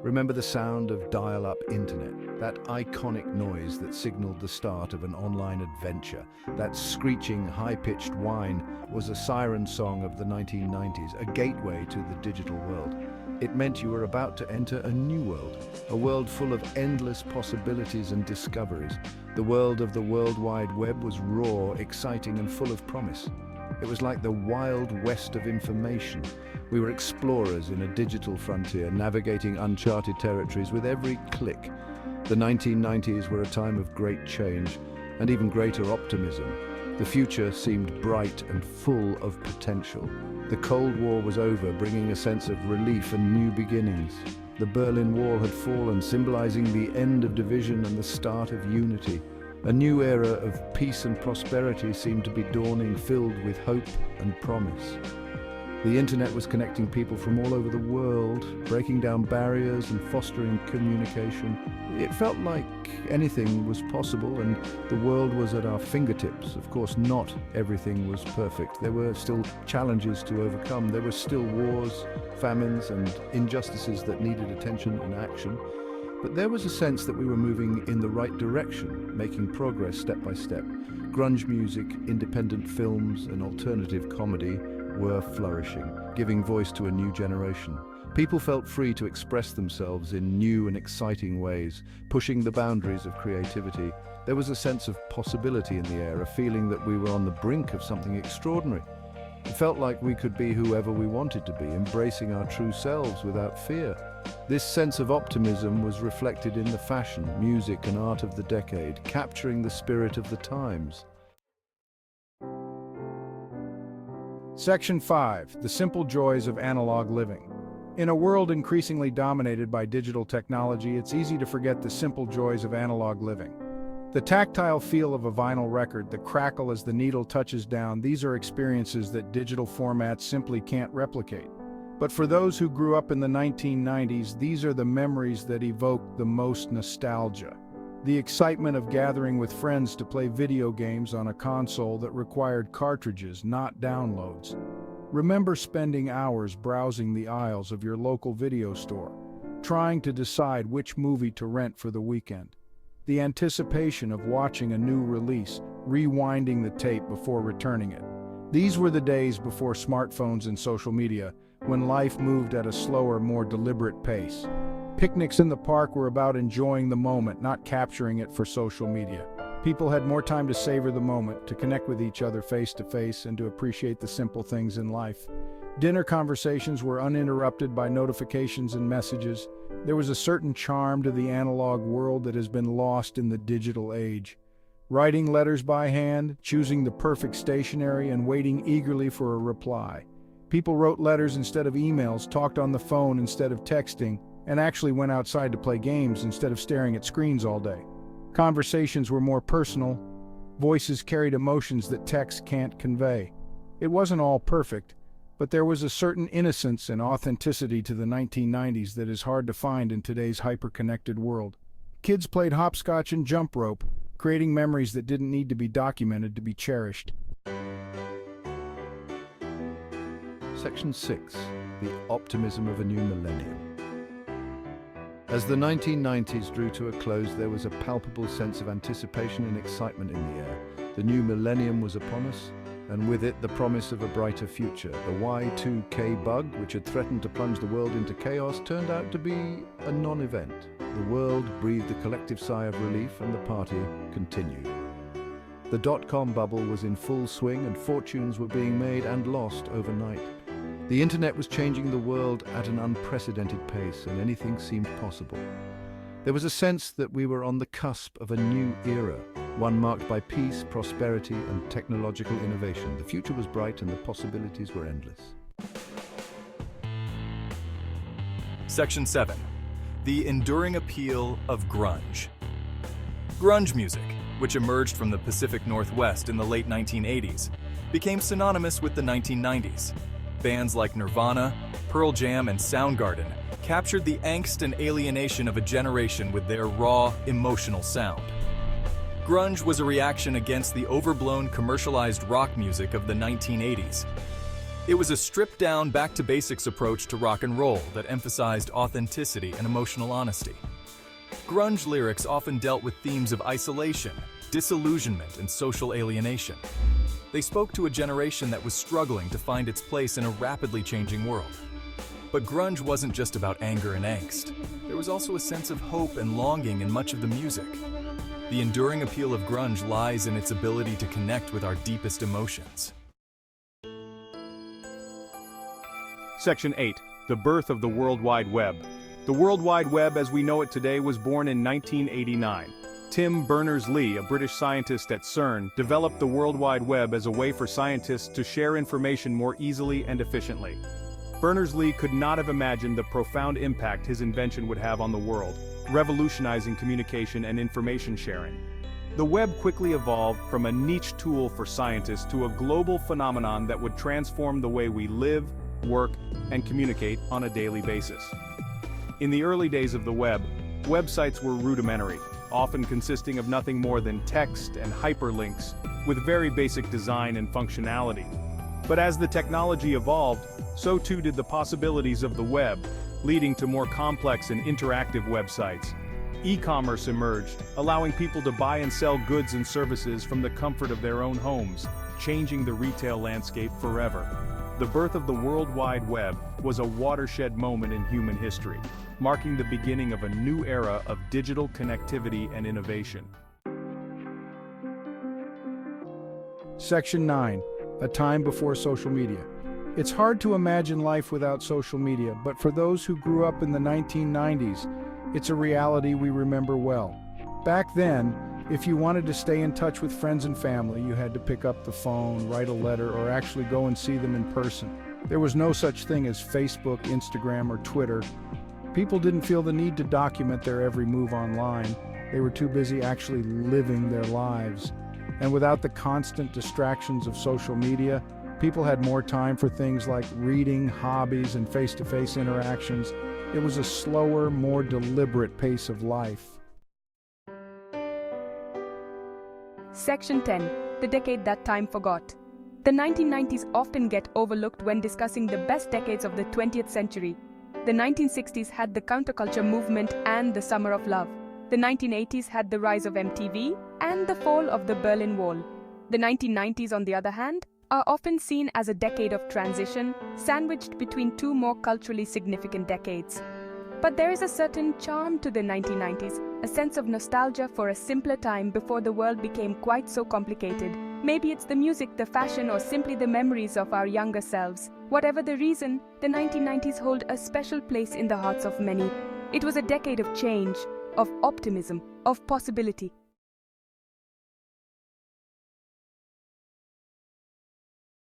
Remember the sound of dial-up internet, that iconic noise that signaled the start of an online adventure. That screeching, high-pitched whine was a siren song of the 1990s, a gateway to the digital world. It meant you were about to enter a new world, a world full of endless possibilities and discoveries. The world of the World Wide Web was raw, exciting, and full of promise. It was like the Wild West of information. We were explorers in a digital frontier, navigating uncharted territories with every click. The 1990s were a time of great change and even greater optimism. The future seemed bright and full of potential. The Cold War was over, bringing a sense of relief and new beginnings. The Berlin Wall had fallen, symbolizing the end of division and the start of unity. A new era of peace and prosperity seemed to be dawning, filled with hope and promise. The internet was connecting people from all over the world, breaking down barriers and fostering communication. It felt like anything was possible and the world was at our fingertips. Of course, not everything was perfect. There were still challenges to overcome. There were still wars, famines, and injustices that needed attention and action. But there was a sense that we were moving in the right direction, making progress step by step. Grunge music, independent films, and alternative comedy were flourishing, giving voice to a new generation. People felt free to express themselves in new and exciting ways, pushing the boundaries of creativity. There was a sense of possibility in the air, a feeling that we were on the brink of something extraordinary. It felt like we could be whoever we wanted to be, embracing our true selves without fear. This sense of optimism was reflected in the fashion, music, and art of the decade, capturing the spirit of the times. Section 5. The Simple Joys of Analog Living. In a world increasingly dominated by digital technology, it's easy to forget the simple joys of analog living. The tactile feel of a vinyl record, the crackle as the needle touches down, these are experiences that digital formats simply can't replicate. But for those who grew up in the 1990s, these are the memories that evoke the most nostalgia. The excitement of gathering with friends to play video games on a console that required cartridges, not downloads. Remember spending hours browsing the aisles of your local video store, trying to decide which movie to rent for the weekend. The anticipation of watching a new release, rewinding the tape before returning it. These were the days before smartphones and social media, when life moved at a slower, more deliberate pace. Picnics in the park were about enjoying the moment, not capturing it for social media. People had more time to savor the moment, to connect with each other face to face, and to appreciate the simple things in life. Dinner conversations were uninterrupted by notifications and messages. There was a certain charm to the analog world that has been lost in the digital age. Writing letters by hand, choosing the perfect stationery, and waiting eagerly for a reply. People wrote letters instead of emails, talked on the phone instead of texting, and actually went outside to play games instead of staring at screens all day. Conversations were more personal. Voices carried emotions that text can't convey. It wasn't all perfect, but there was a certain innocence and authenticity to the 1990s that is hard to find in today's hyper-connected world. Kids played hopscotch and jump rope, creating memories that didn't need to be documented to be cherished. Section 6. The Optimism of a New Millennium. As the 1990s drew to a close, there was a palpable sense of anticipation and excitement in the air. The new millennium was upon us, and with it the promise of a brighter future. The Y2K bug, which had threatened to plunge the world into chaos, turned out to be a non-event. The world breathed a collective sigh of relief, and the party continued. The dot-com bubble was in full swing, and fortunes were being made and lost overnight. The internet was changing the world at an unprecedented pace, and anything seemed possible. There was a sense that we were on the cusp of a new era, one marked by peace, prosperity, and technological innovation. The future was bright and the possibilities were endless. Section 7. The enduring appeal of grunge. Grunge music, which emerged from the Pacific Northwest in the late 1980s, became synonymous with the 1990s. Bands like Nirvana, Pearl Jam, and Soundgarden captured the angst and alienation of a generation with their raw, emotional sound. Grunge was a reaction against the overblown, commercialized rock music of the 1980s. It was a stripped-down, back-to-basics approach to rock and roll that emphasized authenticity and emotional honesty. Grunge lyrics often dealt with themes of isolation, disillusionment, and social alienation. They spoke to a generation that was struggling to find its place in a rapidly changing world. But grunge wasn't just about anger and angst. There was also a sense of hope and longing in much of the music. The enduring appeal of grunge lies in its ability to connect with our deepest emotions. Section 8. The birth of the World Wide Web. The World Wide Web as we know it today was born in 1989. Tim Berners-Lee, a British scientist at CERN, developed the World Wide Web as a way for scientists to share information more easily and efficiently. Berners-Lee could not have imagined the profound impact his invention would have on the world, revolutionizing communication and information sharing. The web quickly evolved from a niche tool for scientists to a global phenomenon that would transform the way we live, work, and communicate on a daily basis. In the early days of the web, websites were rudimentary, often consisting of nothing more than text and hyperlinks, with very basic design and functionality. But as the technology evolved, so too did the possibilities of the web, leading to more complex and interactive websites. E-commerce emerged, allowing people to buy and sell goods and services from the comfort of their own homes, changing the retail landscape forever. The birth of the World Wide Web was a watershed moment in human history, marking the beginning of a new era of digital connectivity and innovation. Section 9. A time before social media. It's hard to imagine life without social media, but for those who grew up in the 1990s, it's a reality we remember well. Back then, if you wanted to stay in touch with friends and family, you had to pick up the phone, write a letter, or actually go and see them in person. There was no such thing as Facebook, Instagram, or Twitter. People didn't feel the need to document their every move online. They were too busy actually living their lives. And without the constant distractions of social media, people had more time for things like reading, hobbies, and face-to-face interactions. It was a slower, more deliberate pace of life. Section 10. The decade that time forgot. The 1990s often get overlooked when discussing the best decades of the 20th century. The 1960s had the counterculture movement and the Summer of Love. The 1980s had the rise of MTV and the fall of the Berlin Wall. The 1990s, on the other hand, are often seen as a decade of transition, sandwiched between two more culturally significant decades. But there is a certain charm to the 1990s, a sense of nostalgia for a simpler time before the world became quite so complicated. Maybe it's the music, the fashion, or simply the memories of our younger selves. Whatever the reason, the 1990s hold a special place in the hearts of many. It was a decade of change, of optimism, of possibility.